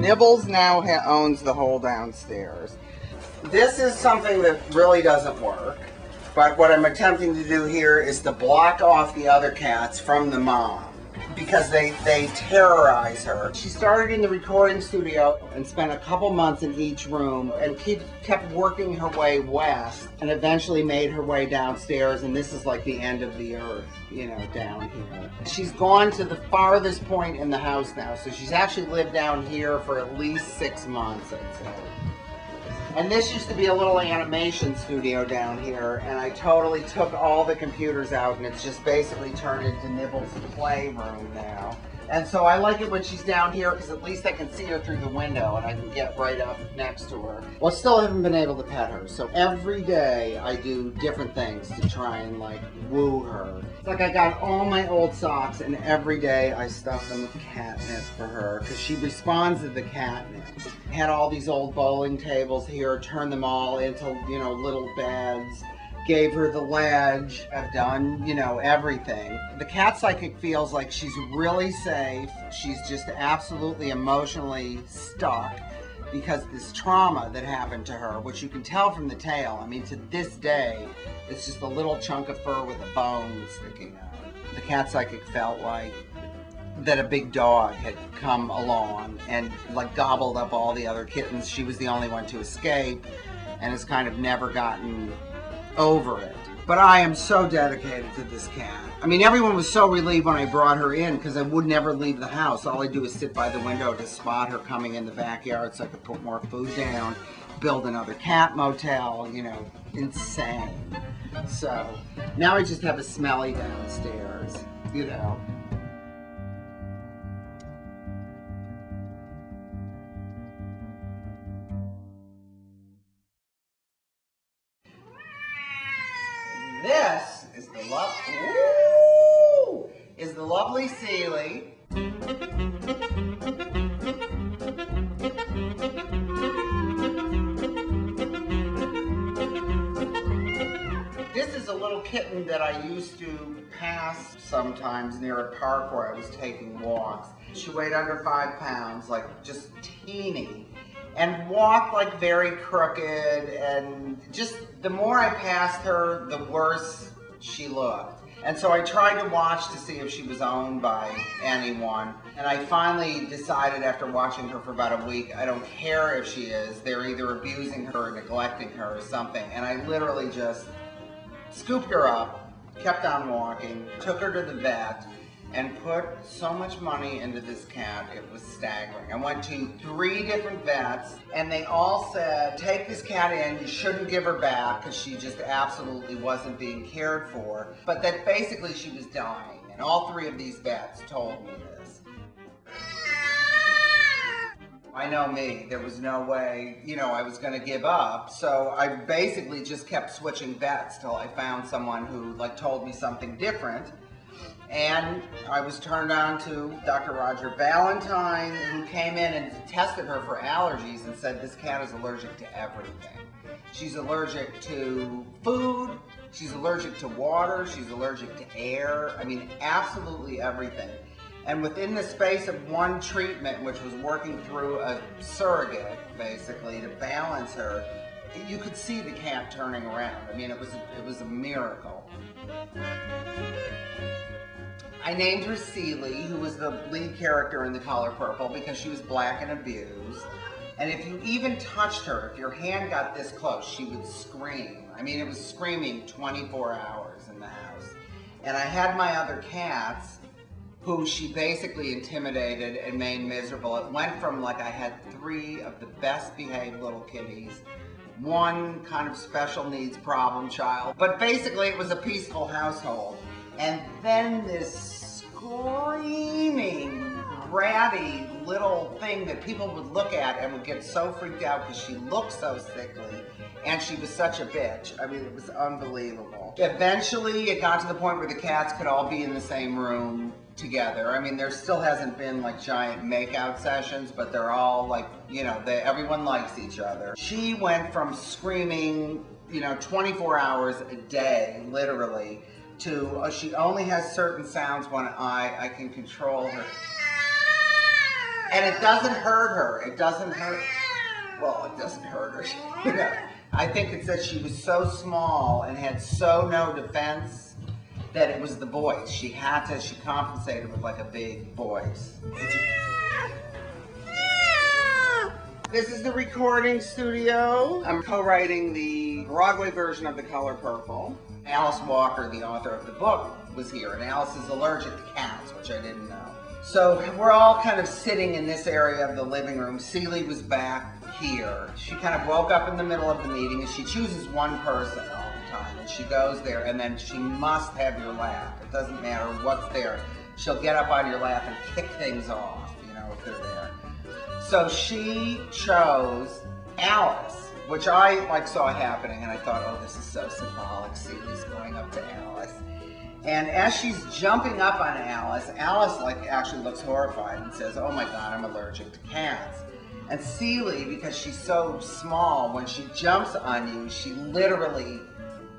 Nibbles now owns the whole downstairs. This is something that really doesn't work, but what I'm attempting to do here is to block off the other cats from the mom, because they terrorize her. She started in the recording studio and spent a couple months in each room and kept working her way west and eventually made her way downstairs, and this is like the end of the earth, you know, down here. She's gone to the farthest point in the house now, so she's actually lived down here for at least 6 months, I'd say. And this used to be a little animation studio down here, and I totally took all the computers out, and it's just basically turned into Nibbles' playroom now. And so I like it when she's down here because at least I can see her through the window and I can get right up next to her. Well, still haven't been able to pet her. So every day I do different things to try and like woo her. It's like I got all my old socks and every day I stuff them with catnip for her because she responds to the catnip. Had all these old bowling tables here, turned them all into, you know, little beds. Gave her the ledge. I've done, you know, everything. The cat psychic feels like she's really safe. She's just absolutely emotionally stuck because this trauma that happened to her, which you can tell from the tail. I mean, to this day, it's just a little chunk of fur with a bone sticking out. The cat psychic felt like that a big dog had come along and like gobbled up all the other kittens. She was the only one to escape and has kind of never gotten over it. But I am so dedicated to this cat. I mean, everyone was so relieved when I brought her in because I would never leave the house. All I do is sit by the window to spot her coming in the backyard so I could put more food down, build another cat motel, you know, insane. So now I just have a smelly downstairs, you know. This is the lovely Sealy. This is a little kitten that I used to pass sometimes near a park where I was taking walks. She weighed under 5 pounds, like just teeny, and walked like very crooked, and just the more I passed her, the worse she looked. And so I tried to watch to see if she was owned by anyone. And I finally decided after watching her for about a week, I don't care if she is. They're either abusing her or neglecting her or something. And I literally just scooped her up, kept on walking, took her to the vet, and put so much money into this cat, it was staggering. I went to 3 different vets, and they all said, take this cat in, you shouldn't give her back, because she just absolutely wasn't being cared for, but that basically she was dying, and all 3 of these vets told me this. I know me, there was no way, you know, I was gonna give up, so I basically just kept switching vets till I found someone who, like, told me something different. And I was turned on to Dr. Roger Valentine, who came in and tested her for allergies and said this cat is allergic to everything. She's allergic to food, she's allergic to water, she's allergic to air, I mean, absolutely everything. And within the space of 1 treatment, which was working through a surrogate, basically, to balance her, you could see the cat turning around. I mean, it was a miracle. I named her Sealy, who was the lead character in The Color Purple, because she was black and abused. And if you even touched her, if your hand got this close, she would scream. I mean, it was screaming 24 hours in the house. And I had my other cats, who she basically intimidated and made miserable. It went from like I had 3 of the best behaved little kitties, 1 kind of special needs problem child, but basically it was a peaceful household. And then this screaming, bratty little thing that people would look at and would get so freaked out because she looked so sickly and she was such a bitch. I mean, it was unbelievable. Eventually, it got to the point where the cats could all be in the same room together. I mean, there still hasn't been like giant makeout sessions, but they're all like, you know, everyone likes each other. She went from screaming, you know, 24 hours a day, literally, to she only has certain sounds when I can control her. And it doesn't hurt her. It doesn't hurt. Well, it doesn't hurt her. You know, I think it's that she was so small and had so no defense that it was the voice. She compensated with like a big voice. This is the recording studio. I'm co-writing the Broadway version of The Color Purple. Alice Walker, the author of the book, was here, and Alice is allergic to cats, which I didn't know. So we're all kind of sitting in this area of the living room. Celie was back here. She kind of woke up in the middle of the meeting, and she chooses one person all the time, and she goes there, and then she must have your lap. It doesn't matter what's there. She'll get up on your lap and kick things off, you know, if they're there. So she chose Alice, which I saw happening, and I thought, oh, this is so symbolic. Celie's going up to Alice. And as she's jumping up on Alice, Alice actually looks horrified and says, oh my God, I'm allergic to cats. And Celie, because she's so small, when she jumps on you, she literally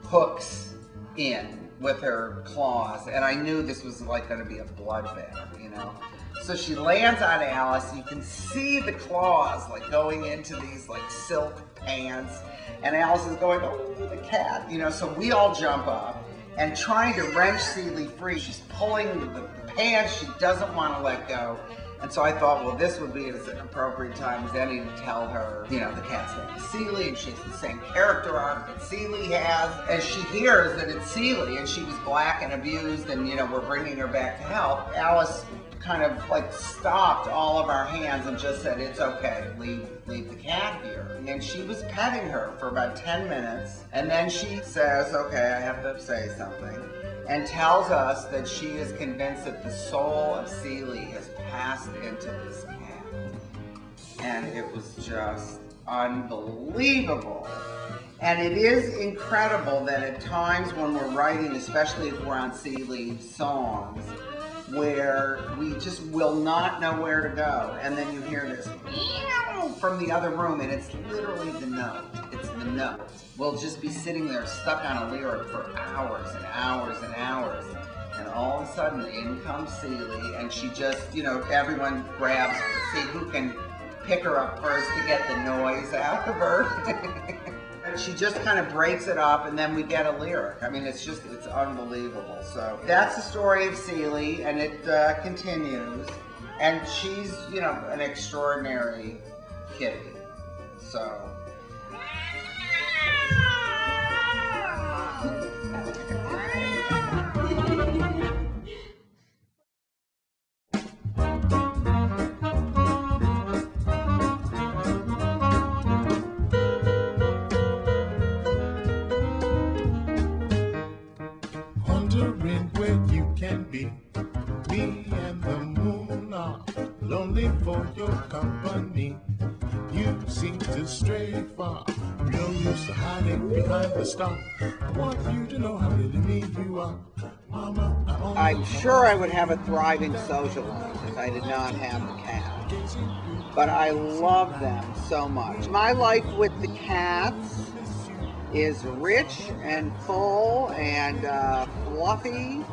hooks in with her claws. And I knew this was going to be a bloodbath, you know. So she lands on Alice. You can see the claws going into these silk pants. And Alice is going, oh, the cat, you know. So we all jump up and trying to wrench Celie free. She's pulling the pants. She doesn't want to let go. And so I thought, well, this would be as an appropriate time as any to tell her, you know, the cat's name is Celie, and she has the same character arc that Celie has. And she hears that it's Celie, and she was black and abused, and, you know, we're bringing her back to health. Alice kind of stopped all of our hands and just said, it's okay, leave the cat here. And she was petting her for about 10 minutes, and then she says, okay, I have to say something, and tells us that she is convinced that the soul of Celie has passed into this cat. And it was just unbelievable. And it is incredible that at times when we're writing, especially if we're on Celie's songs, where we just will not know where to go. And then you hear this meow from the other room, and it's literally the note. It's the note. We'll just be sitting there stuck on a lyric for hours and hours and hours. And all of a sudden, in comes Celie, and she just, you know, everyone grabs to see who can pick her up first to get the noise out of her. And she just kind of breaks it up, and then we get a lyric. I mean, it's unbelievable. So that's the story of Celie, and it continues. And she's, you know, an extraordinary kitty. So. Wondering where you can be. Me and the moon are lonely for your company. You seem to stray far. No use to hiding behind the star. I want you to know how really mean you are. Mama, I'm sure I would have a thriving social life if I did not have the cat. But I love them so much. My life with the cats is rich and full and fluffy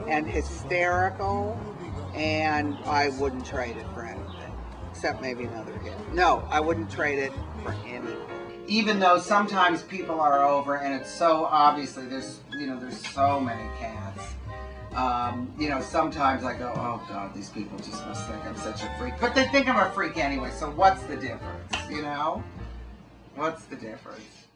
and hysterical, and I wouldn't trade it for anything, except maybe another hit. No, I wouldn't trade it for anything. Even though sometimes people are over, and it's so obviously there's so many cats. You know, sometimes I go, oh God, these people just must think I'm such a freak. But they think I'm a freak anyway, so what's the difference, you know? What's the difference?